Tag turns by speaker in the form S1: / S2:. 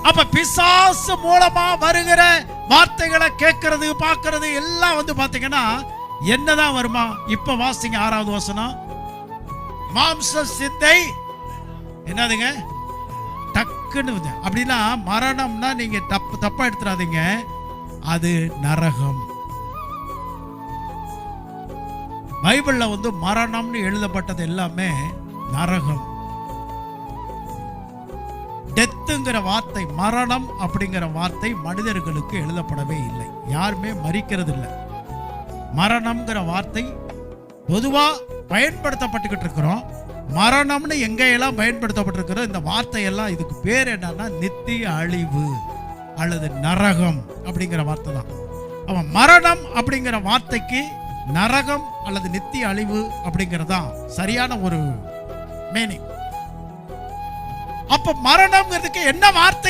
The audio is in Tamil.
S1: அப்ப பிசாசு மூலமா வருகிற வார்த்தைகளை கேட்கறது பார்க்கறது எல்லாம் பாத்தீங்கன்னா என்னதான் வருமா? இப்ப வாசிங்க 6வது வசனம். மாம்ச சிந்தை என்னதுங்க? டக்குன்னு அப்படின்னா மரணம்னா நீங்க தப்பா எடுத்துறாதீங்க, அது நரகம். பைபிள்ல மரணம்னு எழுதப்பட்டது எல்லாமே நரகம். டெத்துங்கிற வார்த்தை, மரணம் அப்படிங்கிற வார்த்தை மனிதர்களுக்கு எழுதப்படவே இல்லை. யாருமே மரிக்கிறது இல்லை. மரணம்ங்கிற வார்த்தை பொதுவா பயன்படுத்தப்பட்டுக்கிட்டு இருக்கிறோம். மரணம்னு எங்கெல்லாம் பயன்படுத்தப்பட்டிருக்கிறோம், இந்த வார்த்தையெல்லாம் இதுக்கு பேர் என்னன்னா நித்திய அழிவு அல்லது நரகம் அப்படிங்கிற வார்த்தை தான். அவன் மரணம் அப்படிங்கிற வார்த்தைக்கு நரகம் அல்லது நித்திய அழிவு அப்படிங்கிறதான் சரியான ஒரு மீனிங். அப்ப மரணம்ங்கிறதுக்கு என்ன வார்த்தை?